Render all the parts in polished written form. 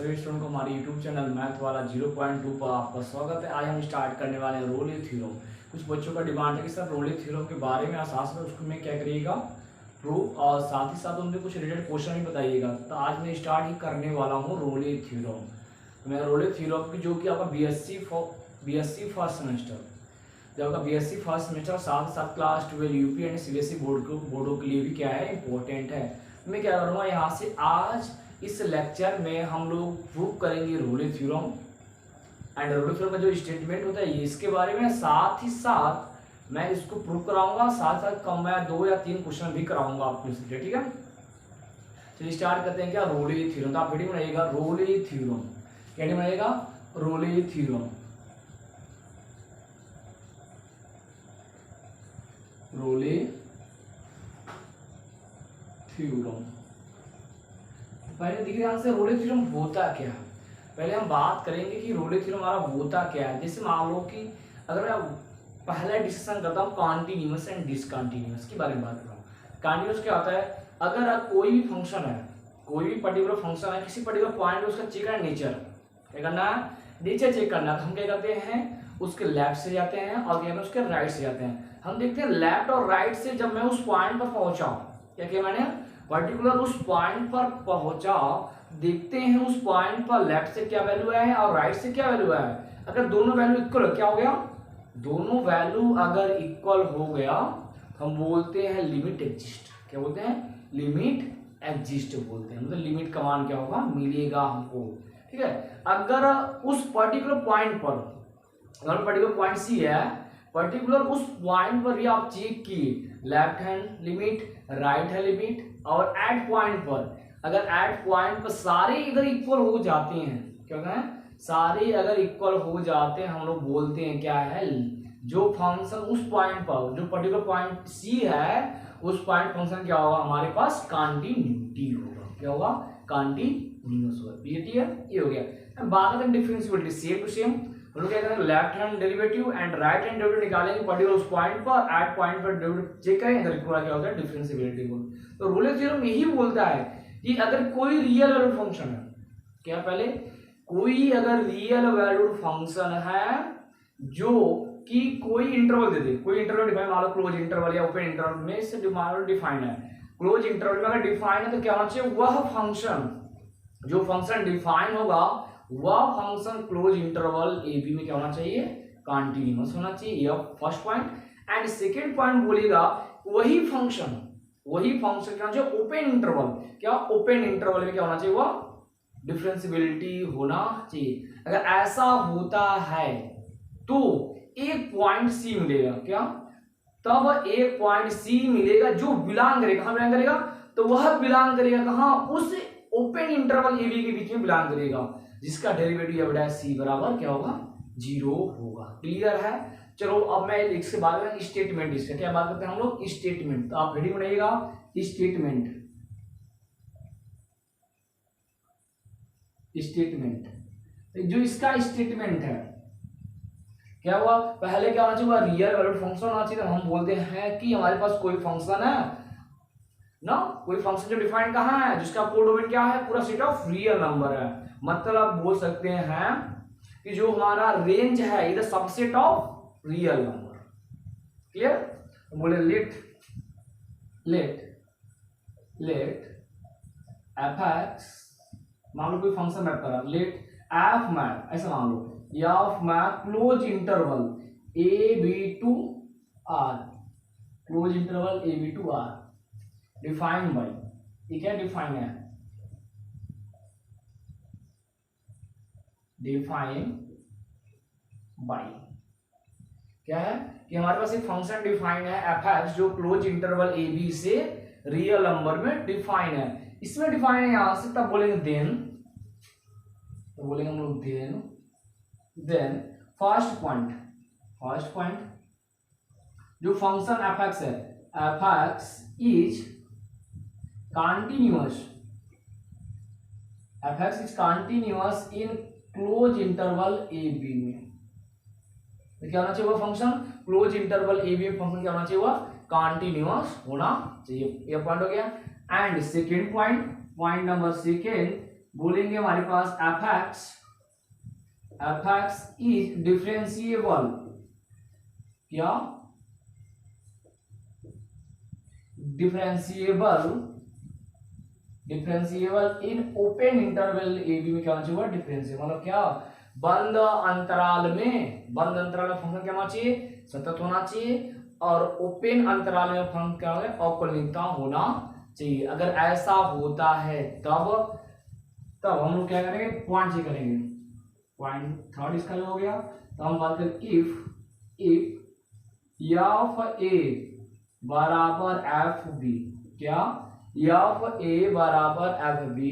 सभी स्टूडेंट को हमारे यूट्यूब चैनल मैथ वाला 0.2 पर आपका स्वागत है। आज हम स्टार्ट करने वाले हैं रोले थ्योरम। कुछ बच्चों का डिमांड है कि सर रोले थ्योरम के बारे में आसान से उसको में क्या करिएगा प्रूफ, और साथ ही साथ उनमें कुछ रिलेटेड क्वेश्चन भी बताइएगा। तो आज मैं स्टार्ट ही करने वाला हूँ रोले थ्योरम। तो मैं रोले थ्योरम की जो कि आपका बीएससी फर्स्ट सेमेस्टर, जब आपका बीएससी फर्स्ट सेमेस्टर साथ साथ क्लास 12 यूपी एंड सीबीएसई बोर्डों के लिए भी क्या है इंपॉर्टेंट है। मैं क्या करूँगा यहाँ से आज इस लेक्चर में हम लोग प्रूव करेंगे रोले थ्योरम एंड रोले थ्योरम का जो स्टेटमेंट होता है इसके बारे में, साथ ही साथ मैं इसको प्रूव कराऊंगा, साथ साथ कम मैं 2 या 3 क्वेश्चन भी कराऊंगा आपको इसके, ठीक है। चलिए स्टार्ट करते हैं क्या रोले थ्योरम। तो आप हेडिंग बनाइएगा रोले थ्योरम। क्या हेडिंग बनाइएगा? रोले थ्योरम। रोले थ्योरम पहले दिख रहा है रोले थ्योरम होता क्या है। पहले हम बात करेंगे कि रोले थ्योरम हमारा होता क्या है। जैसे मान लो कि अगर मैं पहला डिस्कशन करता हूँ कॉन्टिन्यूअस एंड डिसकंटिन्यूअस के बारे में बात कर रहा हूँ। कॉन्टिन्यूअस क्या होता है? अगर कोई भी फंक्शन है, कोई भी पर्टिकुलर फंक्शन है, किसी पर्टिकुलर पॉइंट उसका चेक करना नेचर, क्या करना है? नेचर चेक करना। तो हम क्या करते हैं? उसके लेफ्ट से जाते हैं और क्या उसके राइट से जाते हैं। हम देखते हैं लेफ्ट और राइट से जब मैं उस पॉइंट पर पहुंचा, क्या किया मैंने? पर्टिकुलर उस पॉइंट पर पहुंचा, देखते हैं उस पॉइंट पर लेफ्ट से क्या वैल्यू है और राइट से क्या वैल्यू है। अगर दोनों वैल्यू इक्वल क्या हो गया? दोनों वैल्यू अगर इक्वल हो गया हम बोलते हैं लिमिट एग्जिस्ट। क्या बोलते हैं? लिमिट एग्जिस्ट बोलते हैं। मतलब लिमिट का मान क्या होगा? मिलेगा हमको, ठीक है। अगर उस पर्टिकुलर पॉइंट पर, अगर पर्टिकुलर पॉइंट सी है, पर्टिकुलर उस पॉइंट पर भी आप चेक किए, left hand limit, right hand limit, और एट पॉइंट पर, अगर एट पॉइंट पर सारे इधर इक्वल हो जाते हैं, क्या कहते हैं? सारे अगर इक्वल हो जाते हैं हम लोग बोलते हैं क्या है? जो फंक्शन उस पॉइंट पर, जो पर्टिकुलर पॉइंट सी है, उस पॉइंट फंक्शन क्या होगा हमारे पास? कॉन्टिन्यूटी होगा। क्या होगा? कॉन्टिन्यूअस होगा। ठीक है, ये हो गया। बात करते हैं डिफरेंशिएबिलिटी, सेम टू सेम हम लोग क्या करेंगे? Left hand derivative and right hand derivative निकालेंगे पर्टिकुलर उस पॉइंट पर, एट पॉइंट पर डेरिवेटिव चेक करेंगे, अगर इक्वल क्या होता है? डिफरेंशिएबिलिटी को। तो रोले थ्योरम यही बोलता है कि अगर कोई रियल वैल्यूड फंक्शन है, क्या पहले कोई अगर रियल वैल्यूड फंक्शन है जो कि कोई इंटरवल दे दे, कोई इंटरवल डिफाइन, मान लो क्लोज इंटरवल या ओपन इंटरवल में से डिफाइन है, क्लोज इंटरवल में अगर डिफाइन है तो क्या होना चाहिए? वह फंक्शन, जो फंक्शन डिफाइन होगा वह फंक्शन क्लोज इंटरवल ए बी में क्या होना चाहिए? कॉन्टिन्यूअस होना चाहिए। यह first point. And second point बोलेगा वही फंक्शन क्या होना चाहिए? Open interval. क्या ओपन इंटरवल में क्या होना चाहिए? वह डिफरेंशिएबिलिटी होना चाहिए। अगर ऐसा होता है तो एक पॉइंट सी मिलेगा। क्या? तब एक पॉइंट सी मिलेगा जो बिलोंग करेगा, कहां बिलोंग करेगा? तो वह बिलोंग करेगा कहां? उस ओपन इंटरवल ए बी के बीच में बिलोंग करेगा, जिसका डेरिवेटिव f सी बराबर क्या होगा? 0 होगा। क्लियर है? चलो अब मैं इसके बाद में स्टेटमेंट, इसका क्या बात करते हैं हम लोग? स्टेटमेंट। तो आप रेडी बनाइएगा स्टेटमेंट। जो इसका स्टेटमेंट है क्या हुआ? पहले क्या होना चाहिए? रियल वैल्यूड फंक्शन होना चाहिए। तो हम बोलते हैं कि हमारे पास कोई फंक्शन है ना, कोई फंक्शन जो डिफाइंड कहाँ है, जिसका कोडोमेन क्या है? पूरा सेट ऑफ रियल नंबर है। मतलब आप बोल सकते हैं कि जो हमारा रेंज है इधर subset of real number. Clear? बोले लेट एफ एक्स, मान लो कोई फंक्शन मैप करा, लेट एफ मैप, ऐसा मान लो f map close interval A b to R, close interval A b to R defined by, ये क्या डिफाइन है? डिफाइन बाई क्या है कि हमारे पास एक फंक्शन डिफाइन है एफ एक्स जो क्लोज इंटरवल ए बी से रियल नंबर में डिफाइन है। इसमें डिफाइन है यहां से, तब बोलेंगे देन, तो बोलेंगे हम लोग देन फर्स्ट पॉइंट जो फंक्शन एफ एक्स है, F X is continuous, f(x) is continuous in close interval A B में। तो क्या होना चाहिए? वो फंक्शन क्लोज इंटरवल ए बी में फंक्शन क्या होना चाहिए? वह कॉन्टिन्यूअस होना चाहिए। ये पॉइंट हो गया। And second point number second बोलेंगे हमारे पास एफ एक्स इज डिफरेंशिएबल, क्या differentiable in open interval A B में क्या होना चाहिए, डिफरेंशिएबल मतलब क्या, बंद अंतराल में फंक्शन क्या होना चाहिए, सतत होना चाहिए, और ओपन अंतराल में फंक्शन क्या है, अवकलनीयता होना चाहिए। अगर ऐसा होता है तब हम लोग क्या करेंगे, पॉइंट से करेंगे, पॉइंट थर्ड इसका हो गया। तो हम बात करें इफ एफ ए बराबर एफ बी, क्या एफ ए बराबर एफ बी,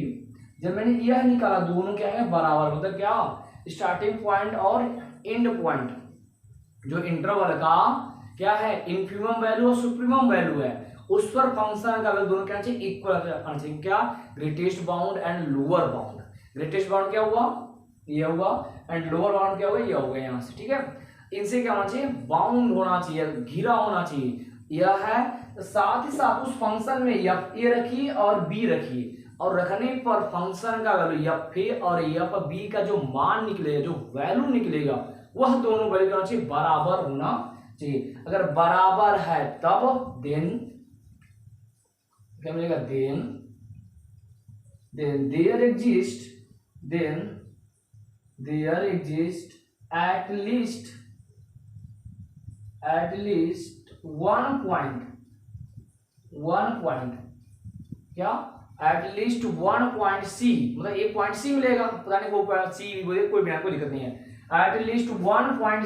जब मैंने यह निकाला दोनों क्या है बराबर, मतलब क्या स्टार्टिंग पॉइंट और एंड पॉइंट, जो इंटरवल का क्या है इनफिमम वैल्यू और सुप्रीमम वैल्यू है, उस पर फंक्शन का वैल्यू दोनों क्या चाहिए, इक्वल रखना चाहिए, क्या greatest bound and lower bound. Greatest bound क्या हुआ, ये हुआ, एंड लोअर बाउंड क्या हुआ, ये हो गया यहाँ से, ठीक है। इनसे क्या होना चाहिए, बाउंड होना चाहिए, घिरा होना चाहिए, यह है। साथ ही साथ उस फंक्शन में एफ ए रखिए और बी रखिए, और रखने पर फंक्शन का वैल्यू एफ ए और एफ बी का जो मान निकलेगा, जो वैल्यू निकलेगा, वह दोनों वैल्यू क्या चाहिए, बराबर होना चाहिए। अगर बराबर है तब देन क्या मिलेगा, then there exist at least one point, क्या at least one point c, मतलब एक पॉइंट सी मिलेगा, पता नहीं वो पॉइंट सी कोई बिना कोई दिक्कत नहीं है। At least one point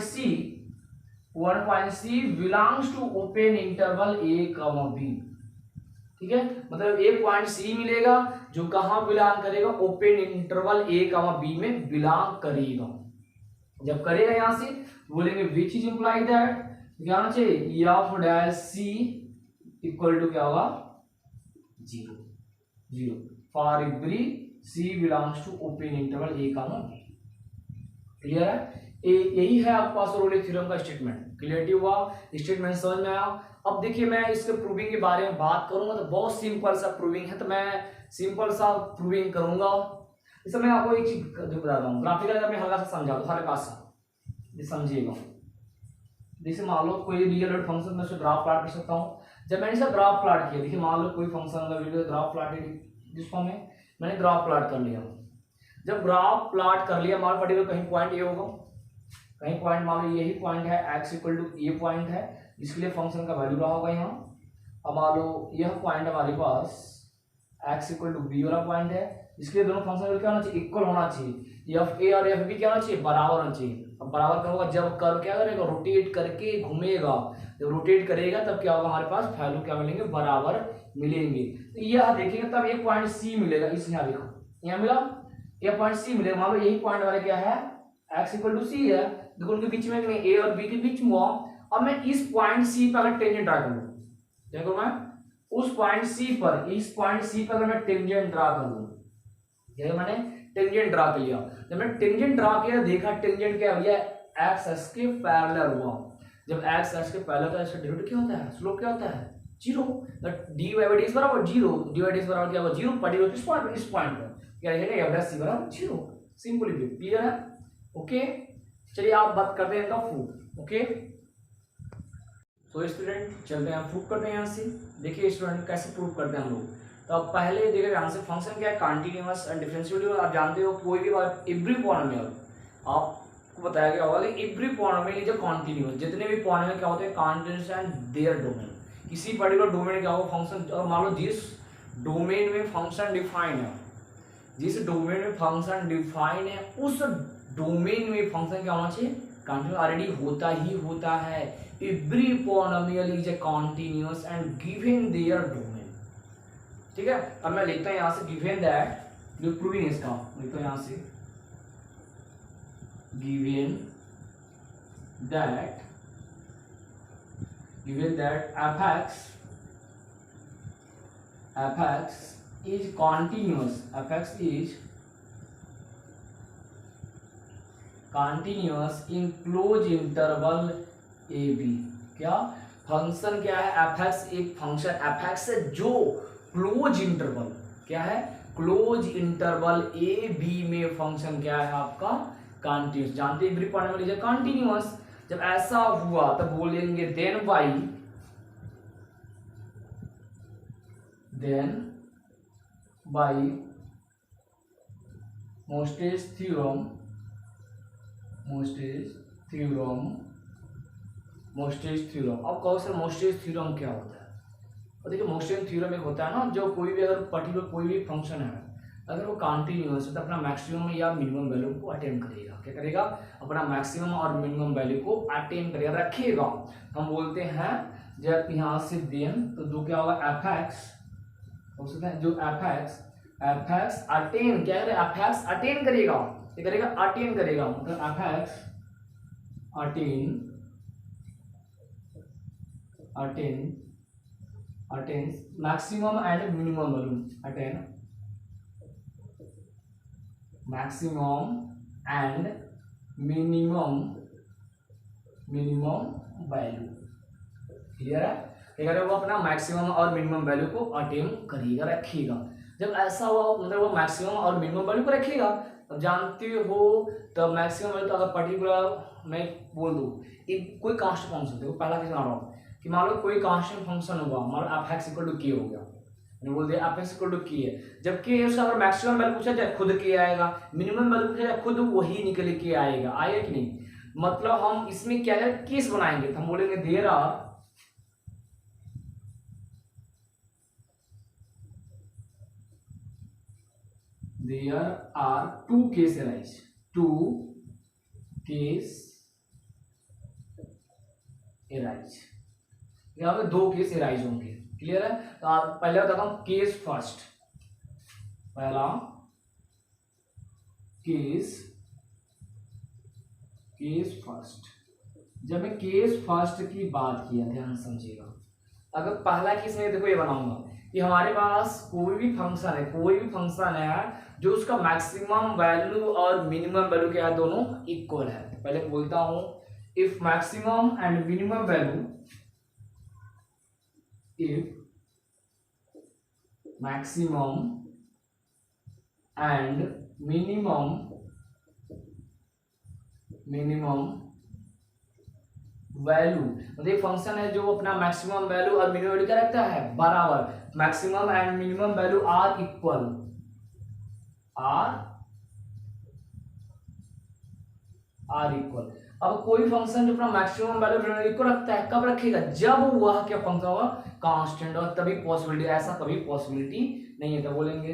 C belongs to open interval A comma B, ठीक है, मतलब एक पॉइंट सी मिलेगा जो कहां बिलोंग करेगा, ओपन इंटरवल ए कॉमा बी में बिलोंग करेगा। जब करेगा यहां से बोलेंगे विच इज इंप्लाई दैट, क्या होना चाहिए, F dash C equal to क्या होगा, 0 for every C belongs to open interval A comma B. Clear है, यही है आपके पास रोले थ्योरम का स्टेटमेंट। क्लियरिटी हुआ, स्टेटमेंट समझ में आया। अब देखिए मैं इसके प्रूविंग के बारे में बात करूंगा, तो बहुत सिंपल सा प्रूविंग है, तो मैं सिंपल सा प्रूविंग करूंगा। इस समय आपको एक चीज बता रहा हूँ, ग्राफिकल अगर मैं हल्का सा समझा दो, हल्का सा समझिएगा। जैसे मान लो कोई रियल वर्ड फंक्शन में ग्राफ प्लॉट कर सकता हूँ। जब मैंने इसे ग्राफ प्लॉट किया, देखिए मान लो कोई फंक्शन का वीडियो ग्राफ प्लॉट जिस फॉर्म में मैंने ग्राफ प्लॉट कर लिया। जब ग्राफ प्लॉट कर लिया, मान पर्टिकुलर कहीं पॉइंट ए होगा, कहीं पॉइंट मान लो यही पॉइंट है, x equal to A point है, इसके लिए फंक्शन का वैल्यू रहा होगा यहाँ। अब मान लो यह पॉइंट हमारे पास x इक्वल टू बी वाला पॉइंट है, इसके लिए दोनों फंक्शन क्या होना चाहिए, इक्वल होना चाहिए। एफ ए और एफ बी क्या होना चाहिए, बराबर होना चाहिए। अब बराबर कब होगा, जब कर्व क्या करेगा, रोटेट करके घूमेगा, जब रोटेट करेगा तब क्या होगा, हमारे पास वैल्यू क्या मिलेंगे, बराबर मिलेंगे। तो यह देखेंगे तब एक पॉइंट सी मिलेगा, इस यहाँ देखो यहाँ मिला, यह पॉइंट सी मिलेगा। मान लो यही पॉइंट वाले क्या है, x इक्वल टू सी है, देखो उनके बीच में ए और बी के बीच में हुआ। अब मैं इस पॉइंट सी पर अगर टेंजेंट ड्रा करूं, देखो मैं उस पॉइंट सी पर, इस पॉइंट सी पर अगर मैं टेंजेंट ड्रा करूं, जैसे मैंने टेंजेंट ड्रा कर लिया, जब मैंने टेंजेंट ड्रा किया देखा टेंजेंट क्या भैया एक्स एक्स के पैरेलल हुआ। जब एक्स एक्स के पैरेलल का इसका डेरिवेटिव क्या होता है, स्लोप क्या होता है, 0। डी बाई डी बराबर 0, डी बाई डी बराबर क्या होगा 0, पर्टिकुलर इस पॉइंट पर क्या रहेगा, एफ डैश सी बराबर 0। सिंपली क्लियर है, ओके। चलिए आप बात करते हैं इनका प्रूफ, ओके। तो स्टूडेंट चलते हैं प्रूफ करते हैं यहाँ से। देखिए स्टूडेंट कैसे प्रूफ करते हैं हम लोग। तो अब पहले देखिए यहाँ से फंक्शन क्या है, कंटीन्यूअस एंड डिफरेंशिएबल। आप जानते हो कोई भी बात एवरी पॉलिनोमियल आपको बताया गया होगा कि every polynomial is a continuous, जितने भी पॉलिनोमियल क्या होते हैं कंटीन्यूअस एंड देयर डोमेन। किसी पर्टिकुलर डोमेन क्या होगा फंक्शन, और मान लो जिस डोमेन में फंक्शन डिफाइन है, जिस डोमेन में फंक्शन डिफाइन है उस डोमेन में फंक्शन क्या होना चाहिए, कंटीन्यूअस। ऑलरेडी होता ही होता है, every polynomial is a continuous and given there domain. ठीक है, अब मैं लिखता हूं यहां से गिवन दैट, जो प्रूविंग इसका लिखता हूं यहां से given that fx is continuous, fx is continuous in closed interval a b। क्या फंक्शन क्या है, fx एक फंक्शन fx है जो क्लोज इंटरवल क्या है, क्लोज इंटरवल ए बी में फंक्शन क्या है आपका कंटिन्यूस। जानते हैं एवरी पॉइंट में लीजिए कंटिन्यूअस। जब ऐसा हुआ तब बोलेंगे देन बाई मोस्टेज थ्योरम अब कहो सर मोस्टेज थ्योरम क्या होता है। और देखिए मोस्टेज थ्योरम एक होता है ना, जो कोई भी अगर पर्टिकुलर कोई भी फंक्शन है अगर वो कंटिन्यूअस है तो अपना मैक्सिमम या मिनिमम वैल्यू को अटेन करेगा। क्या करेगा? अपना मैक्सिमम और मिनिमम वैल्यू को अटेन करेगा, रखेगा। हम बोलते हैं जब यहाँ से देन तो दो क्या होगा एफ एक्स, जो एफ एक्स अटेन क्या करेगा, एफ एक्स अटेन करेगा। क्या करेगा? अटेन करेगा। मतलब F x attain maximum and minimum value, attain maximum and minimum value. Clear है? क्या करेगा? वो अपना मैक्सिमम और मिनिमम वैल्यू को अटेन करेगा, रखेगा। जब ऐसा हुआ मतलब वो मैक्सिमम और मिनिमम वैल्यू को रखेगा। अब जानते हो तो मैक्सिमम वैल्यू तो अगर पर्टिकुलर मैं बोल दूं एक कोई कांस्टेंट फंक्शन, देखो पहला केस बना रहा हूँ कि मान लो कोई कांस्टेंट फंक्शन हुआ, मान लो एफ एक्स इक्वल टू के हो गया, मैंने बोल दिया एफ एक्स इक्वल टू के है। जब के उसका अगर मैक्सिमम वैल्यू पूछा जाए खुद के आएगा, मिनिमम वैल्यू पूछा जाए खुद वही निकल के आएगा कि नहीं। मतलब हम इसमें क्या है केस बनाएंगे तो हम बोलेंगे there are two case arise, यहाँ पे दो केस अराइज होंगे। क्लियर है? तो पहले बताता हूं केस फर्स्ट। पहला केस फर्स्ट। जब मैं केस फर्स्ट की बात किया ध्यान समझिएगा। अगर पहला केस में देखो ये बनाऊंगा कि हमारे पास कोई भी फंक्शन है जो उसका मैक्सिमम वैल्यू और मिनिमम वैल्यू क्या है दोनों इक्वल है। तो पहले बोलता हूं if maximum and minimum value, if maximum and minimum value, मतलब एक फंक्शन है जो अपना मैक्सिमम वैल्यू और मिनिमम वैल्यू क्या रखता है बराबर, maximum and minimum value are equal, अब कोई फंक्शन जो अपना मैक्सिमम वैल्यू इक्वल रखता है कब रखेगा? जब वह क्या फंक्शन होगा कांस्टेंट, और तभी पॉसिबिलिटी, ऐसा कभी पॉसिबिलिटी नहीं है। तो बोलेंगे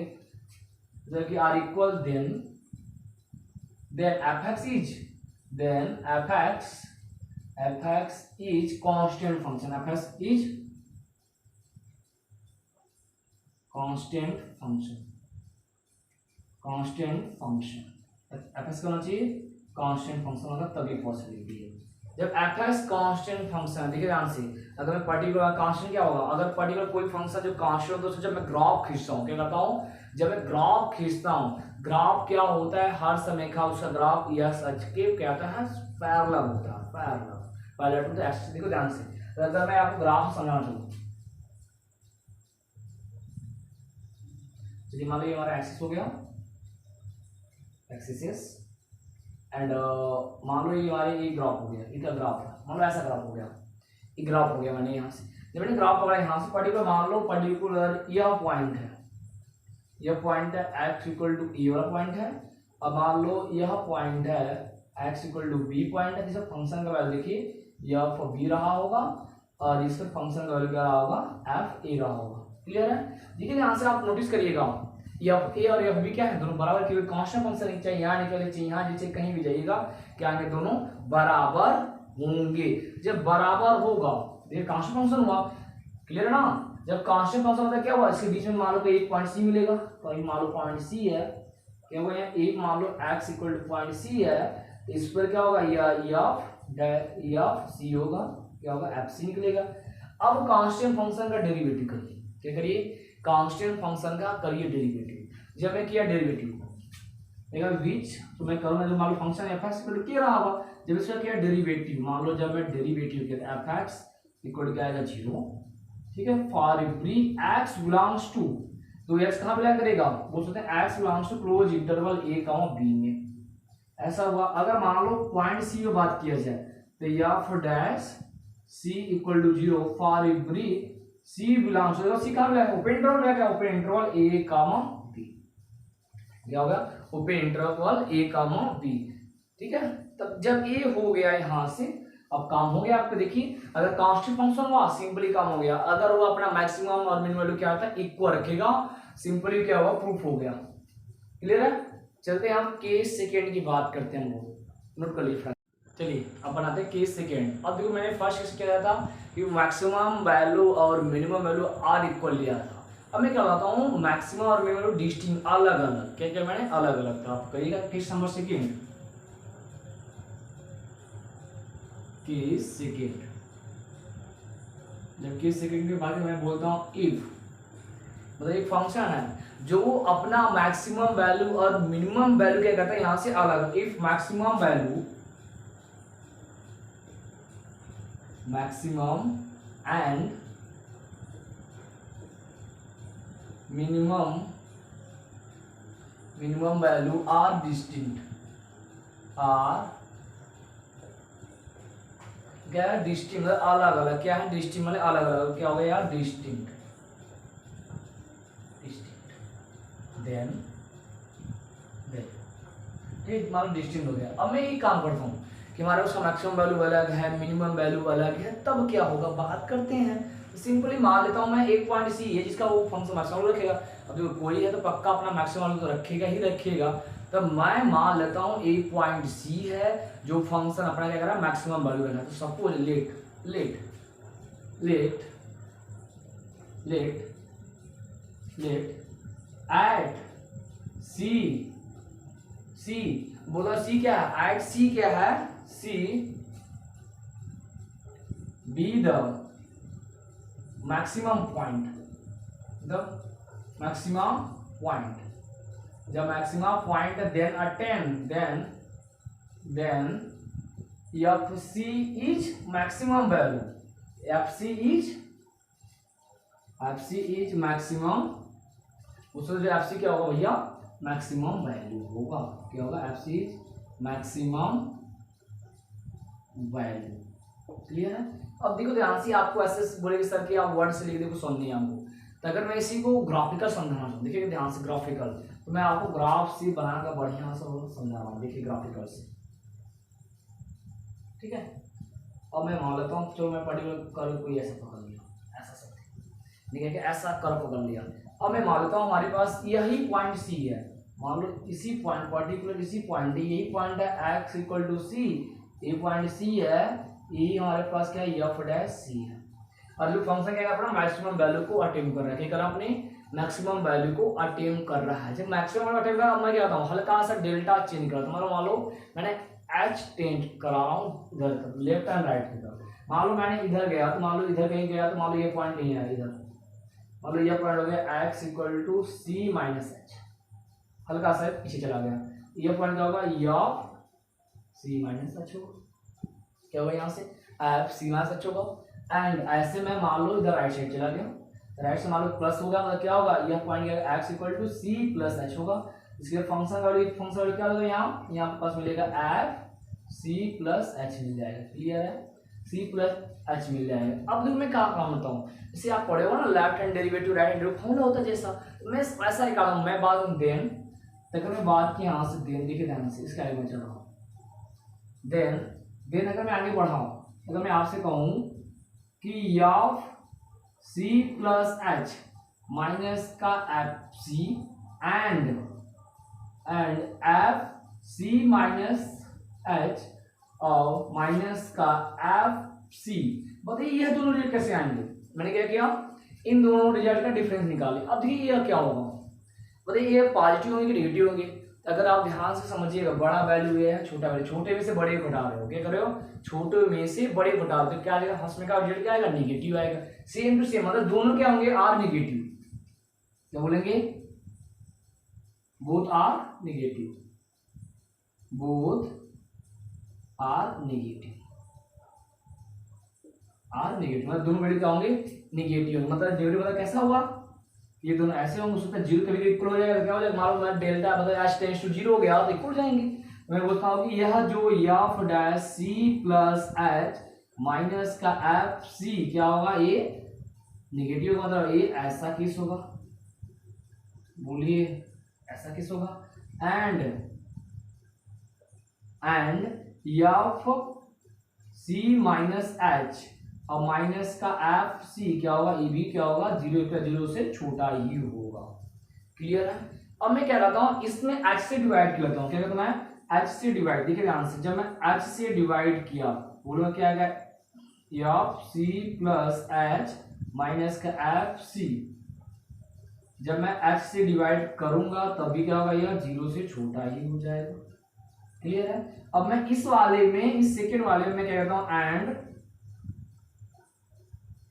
जब कि are equal then F X is constant function, F X is constant function, F X होना चाहिए कांस्टेंट फंक्शन होगा तभी पॉसिबिलिटी है। जब एफ एक्स कांस्टेंट फंक्शन है, देखिए ध्यान से, अगर मैं पर्टिकुलर कांस्टेंट क्या होगा, अगर पर्टिकुलर कोई फंक्शन जो कांस्टेंट होता है तो जब मैं ग्राफ खींचता हूँ क्या करता हूँ, जब मैं ग्राफ खींचता हूँ, ग्राफ क्या होता है हर समय का उसका ग्राफ यस अच के क्या होता है पैरेलल होता है, पैरेलल टू द एक्सिस। देखो ध्यान से, अगर मैं आपको ग्राफ समझाना चाहूँ, चलिए मान लो ये हमारा एक्सिस हो गया, एक्सिस एंड मान लो ये हमारे ये ग्राफ हो गया, इनका ग्राफ है, मान लो ऐसा ग्राफ हो गया, ये ग्राफ हो गया मैंने यहाँ से, जब मैंने ग्राफ पकड़ा यहाँ से पर्टिकुलर, मान लो पर्टिकुलर यह पॉइंट है एक्स इक्वल टू ए वाला पॉइंट है, अब मान लो यह पॉइंट है X equal to B point है, जिसका फंक्शन का वैल्यू देखिए एफ बी रहा होगा और इसका फंक्शन का वैल्यू क्या रहा होगा एफ ए रहा होगा। क्लियर है? देखिए यहाँ से आप नोटिस करिएगा एफ ए और एफ बी क्या है दोनों बराबर, क्योंकि कांस्टेंट फंक्शन चाहिए यहाँ निकले चाहिए यहाँ नीचे कहीं भी जाइएगा क्या आगे दोनों बराबर होंगे। जब बराबर होगा देखिए कांस्टेंट फंक्शन हुआ, क्लियर है ना। जब कांस्टेंट फंक्शन होता है क्या हुआ, इसके बीच में मान लो कि एक पॉइंट सी मिलेगा, तो ये मान लो पॉइंट सी है, क्या हुआ यहाँ एक मान लो x equal to point c है, इस पर क्या होगा एफ सी होगा, क्या होगा एफ सी निकलेगा। अब कांस्टेंट फंक्शन का डेरिवेटिव करिए, क्या करिए कांस्टेंट फंक्शन का करिए डेरिवेटिव। जब मैं किया डेरिवेटिव देखा विच, तो मैं करूंगा जो मान लो function F x equal to क्या रहा होगा, जब इसका किया डेरिवेटिव, मान लो जब मैं डेरिवेटिव किया एफ एक्स इक्वल टू क्या आएगा 0, ठीक है, for every x belongs to तो एक्स कहाँ बिलोंग करेगा, बोल सकते हैं X belongs to close interval A comma B में। ऐसा हुआ। अगर मान लो पॉइंट सी में बात किया जाए तो f dash C equal to 0 for every C belongs to, c कहाँ बिलोंग, ओपन इंटरवल में क्या, ओपन इंटरवल ए कॉमा बी, क्या होगा, ओपन इंटरवल ए कॉमा बी। ठीक है, तब जब ए हो गया यहां से, अब काम हो गया आपको। देखिए अगर कांस्टेंट फंक्शन हुआ सिंपली काम हो गया, अगर वो अपना मैक्सिमम और मिनिमम वैल्यू क्या होता है इक्वल रखेगा, सिंपली क्या हुआ, प्रूफ हो गया। क्लियर है। चलते हैं हम केस सेकेंड की बात करते हैं, हम लोग नोट कर लीजिए। चलिए अब बनाते हैं केस सेकेंड। अब देखो मैंने फर्स्ट केस क्या था कि मैक्सिमम वैल्यू और मिनिमम वैल्यू आर इक्वल लिया था। अब मैं क्या बताता हूँ, मैक्सिमम और मिनिमम वैल्यू डिस्टिंक्ट अलग अलग, क्या क्या मैंने अलग अलग था। आप करिएगा case number second, case second. जब केस सेकेंड के बाद मैं बोलता हूँ इफ, मतलब एक फंक्शन है जो अपना मैक्सिमम वैल्यू और मिनिमम वैल्यू क्या करता है यहां से अलग। If maximum value, maximum and minimum value are distinct, are क्या है, डिस्टिंक्ट मतलब अलग अलग, क्या है डिस्टिंक्ट मतलब अलग अलग, क्या हो गया यार, डिस्टिंक्ट, देन ठीक मान डिस्टिंक्ट हो गया। अब मैं ये काम करता हूँ कि हमारा उसका मैक्सिमम वैल्यू अलग है, मिनिमम वैल्यू अलग है, तब क्या होगा बात करते हैं। सिंपली मान लेता हूँ मैं एक पॉइंट सी है जिसका वो फंक्शन मैक्सिमम रखेगा। अब जो कोई है तो पक्का अपना मैक्सिमम वैल्यू तो रखेगा ही रखेगा। तब मैं मान लेता हूँ एक पॉइंट सी है जो फंक्शन अपना क्या कर रहा है, मैक्सिमम वैल्यू रखा है। तो suppose let let let let let at C, C बोला सी क्या है, एट सी क्या है, C be the maximum point, the maximum point, जब maximum point then attain then F C is maximum value, F C is maximum, उसमें जो F C क्या होगा भैया, मैक्सिमम वैल्यू होगा, क्या होगा, F C is maximum value. Clear है। अब देखो ध्यान से, आपको ऐसे बोलेंगे सर कि आप वर्ड से लिख देखो सुन नहीं हमको, तो अगर मैं इसी को ग्राफिकल समझाना चाहूँ, देखिए ध्यान से ग्राफिकल, तो मैं आपको ग्राफ से बनाकर बढ़िया से समझा रहा हूँ। देखिए ग्राफिकल से, ठीक है। अब मैं मान लेता हूँ, चलो मैं पर्टिकुलर कर्व कोई ऐसा पकड़ लिया, ऐसा सब ठीक है कि ऐसा कर्व पकड़ लिया। अब मैं मान लेता हूँ हमारे पास यही पॉइंट सी है, मान लो इसी पॉइंट पर्टिकुलर इसी पॉइंट, यही पॉइंट है एक्स इक्वल टू सी, ये पॉइंट सी है, यही हमारे पास क्या है एफ डैश सी है। और जो फंक्शन क्या कर रहा है, मैक्सिमम वैल्यू को अटेम्प्ट कर रहा है, क्या कर रहा है, अपने मैक्सिमम वैल्यू को अटेम्प्ट कर रहा है। जब मैक्सिमम वैल्यू अटेम्प्ट कर रहा है, मैं क्या करता हूँ, हल्का सा डेल्टा चेंज करता हूँ। मान लो मैंने एच टेंट करा रहा हूँ इधर लेफ्ट एंड राइट की तरफ, मान लो मैंने इधर गया तो मान लो इधर कहीं गया तो मान लो ये पॉइंट नहीं है इधर, मान लो ये पॉइंट हो गया X equal to C minus H, हल्का सा पीछे चला गया, ये पॉइंट क्या होगा, एफ सी माइनस एच होगा, क्या होगा यहाँ से एफ सी माइनस एच होगा। एंड ऐसे में मान लो इधर राइट साइड चला गया, राइट से मान लो प्लस होगा, मतलब क्या होगा, यह point X equal to C plus H होगा। इसके फंक्शन वैल्यू क्या होगा, यहाँ पास मिलेगा एफ सी प्लस एच मिल जाएगा। क्लियर है, सी प्लस एच मिल जाएगा। अब देखो मैं क्या काम करता हूँ, जैसे आप पढ़े हो ना left hand derivative right hand derivative formula होता है जैसा, तो मैं ऐसा निकाला हूँ। मैं बात देन अगर मैं बात की यहाँ से देन, देखिए ध्यान से इसके आगे मैं चल रहा हूँ, देन अगर मैं आगे बढ़ाऊँ, अगर मैं आपसे कहूँ कि एफ सी प्लस एच माइनस का F c and F C minus H और माइनस का एफ सी, बताइए यह दोनों रिजल्ट कैसे आएंगे। मैंने क्या किया, इन दोनों रिजल्ट का डिफरेंस निकाले। अब देखिए यह क्या होगा, बताइए ये पॉजिटिव होंगे कि नेगेटिव होंगे। अगर आप ध्यान से समझिएगा, बड़ा वैल्यू ये है, छोटा वैल्यू, छोटे में से बड़े घटा रहे हो, क्या कर रहे हो, छोटे में से बड़े घटा रहे हो, तो क्या आएगा, हंसने का रिजल्ट क्या आएगा, नेगेटिव आएगा। सेम टू सेम, मतलब दोनों क्या होंगे, आर नेगेटिव, क्या बोलेंगे, both are negative, both are negative, are negative, मतलब दोनों वैल्यू क्या होंगे, नेगेटिव। मतलब नेगेटिव मतलब कैसा हुआ, ये दोनों ऐसे होंगे, उसका जीरो कभी कभी इक्वल हो जाएगा, तो क्या हो जाएगा, मान लो डेल्टा मतलब एच टेंड्स टू जीरो हो गया तो इक्वल जाएंगे। मैं बोलता हूँ कि यह जो F dash C plus H minus का एफ सी क्या होगा, ये निगेटिव का मतलब ये ऐसा केस होगा, बोलिए ऐसा केस होगा। And F C minus H और माइनस का एफ सी क्या होगा, ये भी क्या होगा, जीरो का जीरो से छोटा ही होगा। क्लियर है। अब मैं क्या कहता हूँ, इसमें एच से डिवाइड कर लेता हूँ। क्या कहता हूँ मैं, एच से डिवाइड, देखिए ध्यान से, जब मैं एच से डिवाइड किया बोलो क्या आ गया, एफ सी प्लस एच माइनस का एफ सी, जब मैं एच से डिवाइड करूंगा तभी क्या होगा, यह जीरो से छोटा ही हो जाएगा। क्लियर है। अब मैं इस वाले में, इस सेकेंड वाले में क्या कहता हूं,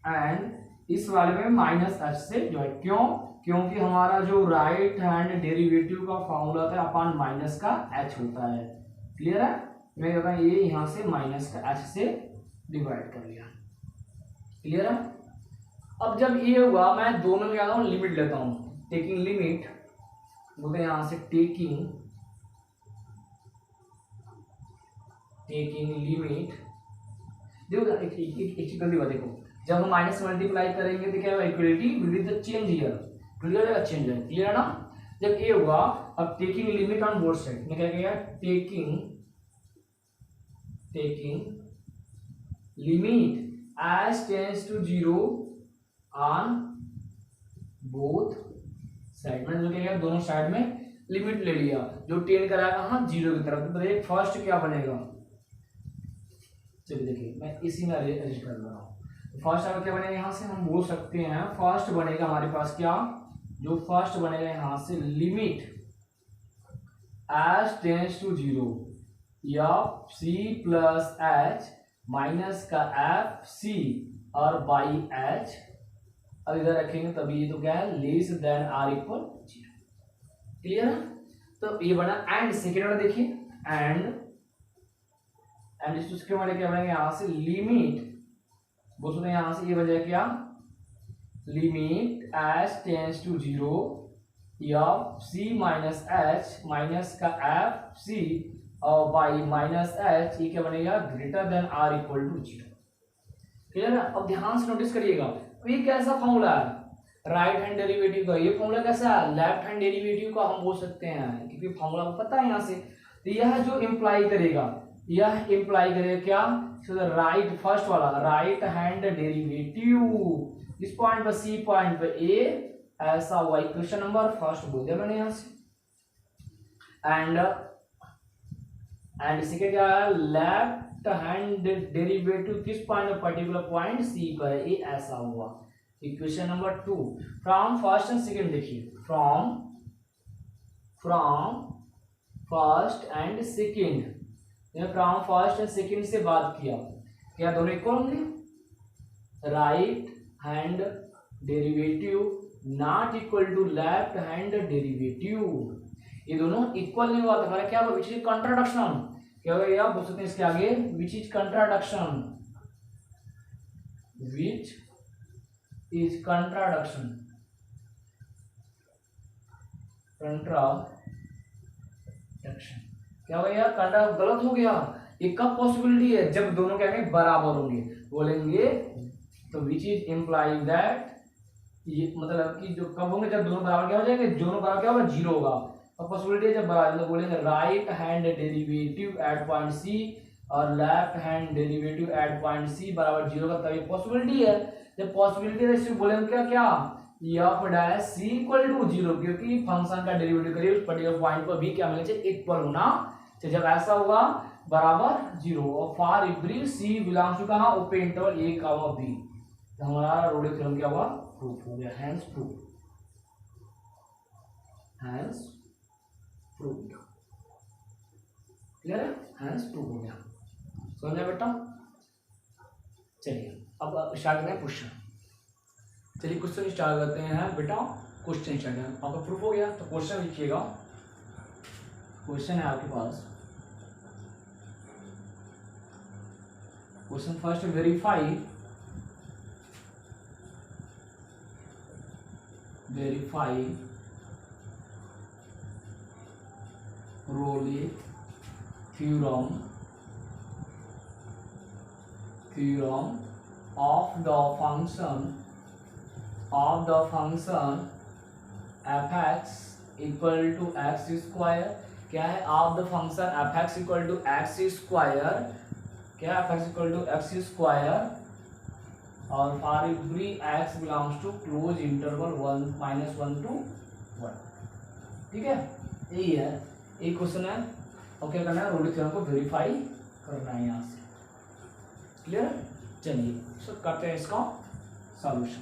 एंड इस वाले में माइनस एच से डिवाइड, क्यों, क्योंकि हमारा जो राइट हैंड डेरिवेटिव का फॉर्मूला था अपॉन माइनस का एच होता है। क्लियर है। मैं कहता हूं ये यहां से माइनस का एच से डिवाइड कर लिया। क्लियर है। अब जब ये हुआ, मैं दोनों में क्या करता हूं, लिमिट लेता हूं, टेकिंग लिमिट, बोलते हैं यहां से टेकिंग लिमिट। देखो एक गलती बात देखो, जब हम माइनस मल्टीप्लाई करेंगे तो क्या होगा, equality with the change here, clear है, चेंज है, क्लियर है ना। जब ये हुआ, अब taking limit on both side, मैं क्या किया, taking limit as tends to zero on both side, मैंने जो क्या किया, दोनों साइड में लिमिट ले लिया, जो टेन कराएगा हाँ जीरो की तरफ। तो देखिए फर्स्ट क्या बनेगा, चलिए देखिए मैं इसी में अरेंज कर रहा हूँ। तो फर्स्ट अगर क्या बनेगा, यहाँ से हम बोल सकते हैं फर्स्ट बनेगा हमारे पास क्या, जो फर्स्ट बनेगा यहाँ से limit H tends to zero F C plus H minus का एफ सी और बाई एच, अब इधर रखेंगे तभी ये तो क्या है, less than or equal zero. Clear है। तो ये बना एंड सेकेंड वाला देखिए, एंड इसके वाले क्या बनेगा, यहां से लिमिट बोल सकते हैं, यहां से ये बन क्या, limit H tends to zero F C minus H minus का एफ सी और बाई माइनस एच, ये क्या बनेगा, greater than or equal to zero. Clear है। अब ध्यान से नोटिस करिएगा, ये कैसा फॉर्मूला है, राइट हैंड डेरिवेटिव का। ये फॉर्मूला कैसा है, लेफ्ट हैंड डेरिवेटिव का हम बोल सकते हैं, क्योंकि फॉर्मूला को पता है यहाँ से। तो यह जो इंप्लाई करेगा, यह इंप्लाई करेगा क्या, राइट फर्स्ट वाला राइट हैंड डेरिवेटिव इस पॉइंट पर, सी पॉइंट पे ए ऐसा हुआ, क्वेश्चन नंबर फर्स्ट बोल दिया मैंने यहाँ से। एंड सेकेंड क्या है, लेफ्ट हैंड डेरिवेटिव किस पॉइंट पर, पर्टिकुलर पॉइंट सी पर, ये ऐसा हुआ। Equation number 2 from first and second, देखिए from first and second, from first and second से बात किया, क्या दोनों इक्वल होंगे, right hand derivative not equal to left hand derivative, ये दोनों इक्वल नहीं हुआ तो हमारा क्या होगा, विच इज कंट्राडिक्शन। क्या होगा, या बोल सकते हैं इसके आगे, which is contradiction, which is contradiction, क्या हो गया, कंट्रा गलत हो गया। ये कब पॉसिबिलिटी है, जब दोनों क्या कहेंगे, बराबर होंगे, बोलेंगे तो विच इज इंप्लाई दैट, ये मतलब कि जो कब होंगे, जब दोनों बराबर क्या हो जाएंगे, दोनों बराबर क्या होगा, जीरो होगा। और पॉसिबिलिटी है जब बराबर, तो बोलेंगे right hand derivative at point c और left hand derivative at point c बराबर जीरो का, तभी पॉसिबिलिटी है। जब पॉसिबिलिटी है इसमें बोलेंगे क्या क्या, F dash C equal to zero, क्योंकि फंक्शन का डेरिवेटिव करिए उस पर्टिकुलर पॉइंट पर भी क्या मिलना चाहिए, इक्वल होना चाहिए। जब ऐसा होगा बराबर जीरो, और for every C belongs to कहां, ओपन इंटरवल ए कॉमा बी, तो हमारा रोडे थ्योरम क्या हुआ, प्रूफ हो गया, hence proof, hence proof. Clear है, हैंस प्रूफ हो गया, समझ बेटा। चलिए अब स्टार्ट करें क्वेश्चन। चलिए क्वेश्चन स्टार्ट करते हैं बेटा, क्वेश्चन स्टार्ट करें। आपका प्रूफ हो गया तो क्वेश्चन लिखिएगा। क्वेश्चन है आपके पास, question first, verify Rayleigh theorem of the function fx equal to x square। क्या है? Of the function fx equal to x square, क्या fx equal to x square और for every x belongs to close interval 1 -1 to 1। ठीक है, यही है, एक question है। और क्या करना है? रोली थ्योरम को वेरीफाई करना है यहाँ से। क्लियर? चलिए सो करते हैं इसका सॉल्यूशन।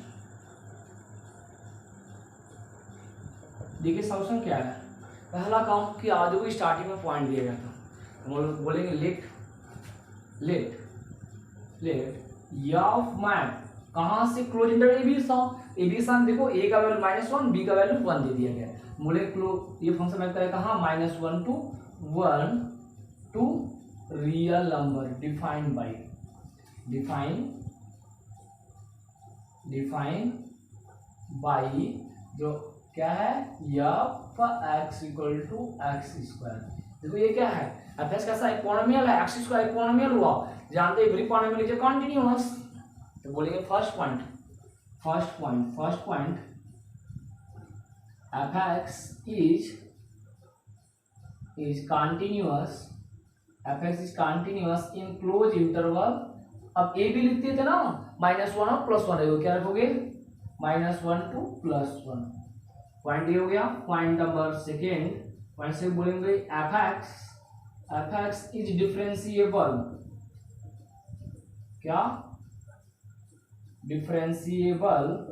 देखिए सॉल्यूशन क्या है। पहला काम कि आज को स्टार्टिंग में पॉइंट दिया गया था, हम बोलेंगे लेट ऑफ मैप कहाँ से क्लोज इंटरवल ए बी सन। देखो ए का वैल्यू -1, बी का वैल्यू 1 दे दिया गया। बोले ये फंक्शन मैप करेगा कहाँ? -1 to 1 to real number defined by जो क्या है? F x equal to x square. देखो ये क्या है? एफ एक्स कैसा है? पॉलिनोमियल है, एक्स स्क्वायर पॉलिनोमियल हुआ। जानते हैं एवरी पॉलिनोमियल इज कंटीन्यूअस। तो बोलेंगे first point F X is continuous in close interval. अब ए भी लिखते थे ना, -1 और +1 है, क्या रखोगे? -1 to +1। पॉइंट ये हो गया। पॉइंट नंबर सेकेंड, पॉइंट से बोलेंगे एफ एक्स इज डिफरेंशिएबल। क्या? डिफरेंशिएबल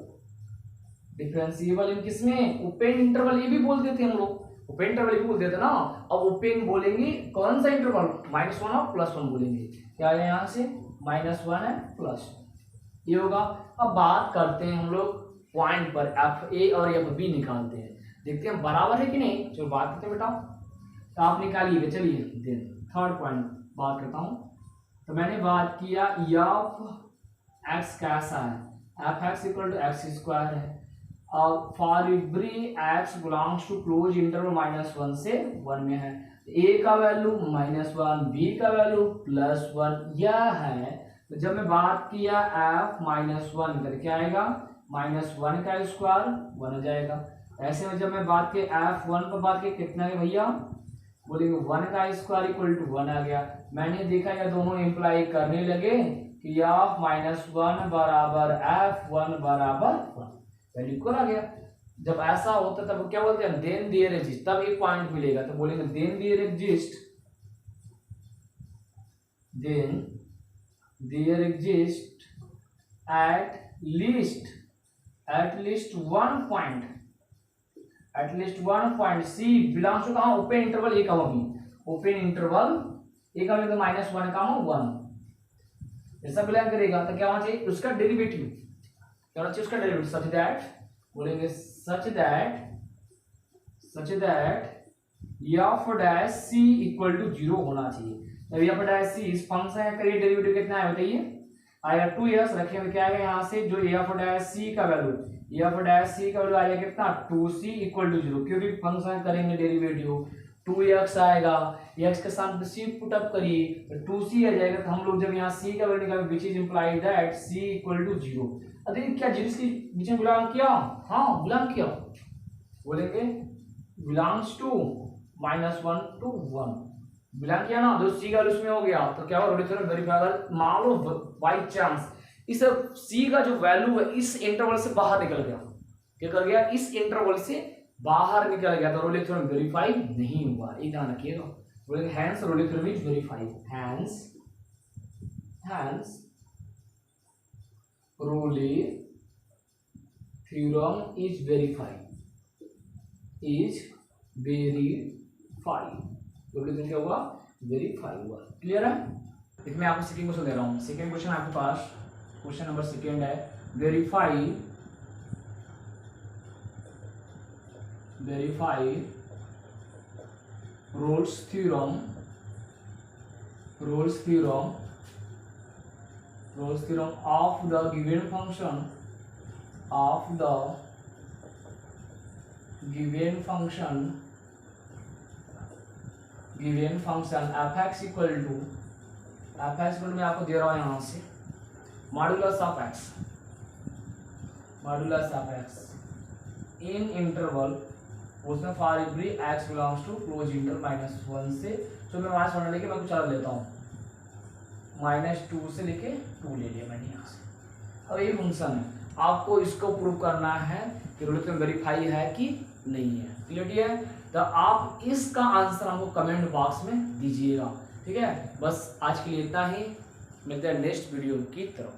इन किसमें? Open interval. ये भी बोलते थे हम लोग, ओपन इंटरवल भी बोलते थे ना। अब ओपन बोलेंगे कौन सा इंटरवल? -1 और +1 बोलेंगे। क्या है यहाँ से? -1 है +1, ये होगा। अब बात करते हैं हम लोग पॉइंट पर, एफ ए और एफ बी निकालते हैं, देखते हैं बराबर है कि नहीं। चलो बात करते हैं बेटा, तो आप निकालिएगा। चलिए देन थर्ड पॉइंट बात करता हूँ। तो मैंने बात किया एफ एक्स कैसा है? F x equal to x square है। और for every x belongs to close interval -1 से 1 में है। ए का वैल्यू -1, बी का वैल्यू +1 यह है। तो जब मैं बात किया एफ -1 करके क्या आएगा? -1 का स्क्वायर 1 हो जाएगा। ऐसे में जब मैं बात की f1 पर बात की कितना है भैया? बोलेंगे 1 का स्क्वायर इक्वल टू 1 आ गया। मैंने देखा ये दोनों इंप्लाई करने लगे कि f -1 बराबर f1 बराबर 1, वैल्यू इक्वल आ गया। जब ऐसा होता तब क्या बोलते हैं? देन देयर एग्जिस्ट, तब एक पॉइंट मिलेगा। तो बोलेंगे then there exist at least one point C belongs to कहाँ? ओपन इंटरवल ए का भी, ओपन इंटरवल ए का भी तो -1 का 1 ऐसा बिलोंग करेगा। तो क्या होना चाहिए? उसका डेरिवेटिव, क्या होना चाहिए? उसका डेरिवेटिव सच दैट, बोलेंगे such that F dash C equal to 0 होना चाहिए। तो एफ डैश सी इस फंक्शन का करिए डेरिवेटिव कितना है बताइए? आया 2s रखेंगे, क्या आएगा यहाँ से? जो एफ डैश सी का वैल्यू आएगा कितना? 2c इक्वल टू 0, क्योंकि फंक्शन करेंगे डेरिवेटिव 2x आएगा, x के साथ c पुट अप करिए तो 2c आ जाएगा। तो हम लोग जब यहाँ c का वैल्यू निकालेंगे which is imply that c equal to 0। अरे क्या 0 के बीच में बिलोंग किया? हाँ बिलोंग किया। बोलेंगे बिलोंग्स टू -1 to 1 बिलोंग किया ना, तो c का वैल्यू उसमें हो गया। तो क्या होगा? थोड़ा वेरीफाई अगर मान लो बाई चांस इस c का जो वैल्यू है इस इंटरवल से बाहर निकल गया, क्या कर गया? इस इंटरवल से बाहर निकल गया, तो रोले थ्योरम वेरीफाई नहीं हुआ। ये ध्यान रखिएगा। बोलेंगे hence Rolle theorem is verified, hence Rolle theorem is verified, Rolle theorem क्या हुआ? वेरीफाई हुआ। क्लियर है? इसमें आपको सेकंड क्वेश्चन दे रहा हूँ। सेकंड क्वेश्चन आपके पास क्वेश्चन नंबर सेकंड है, verify Rolle's theorem of the given function given function F x equal to मैं आपको दे रहा हूं यहां से modulus of x in interval, उसमें for every x belongs to close inter -1 से, तो मैं वहां से लेके मैं कुछ और लेता हूँ -2 से लेके 2 ले लिया मैंने यहाँ से। अब ये फंक्शन है, आपको इसको प्रूव करना है कि रोलिक थ्योरम वेरीफाई है कि नहीं है। क्लियर है? तो आप इसका आंसर हमको कमेंट बॉक्स में दीजिएगा। ठीक है, बस आज के लिए इतना ही, मिलते हैं नेक्स्ट वीडियो की तरफ।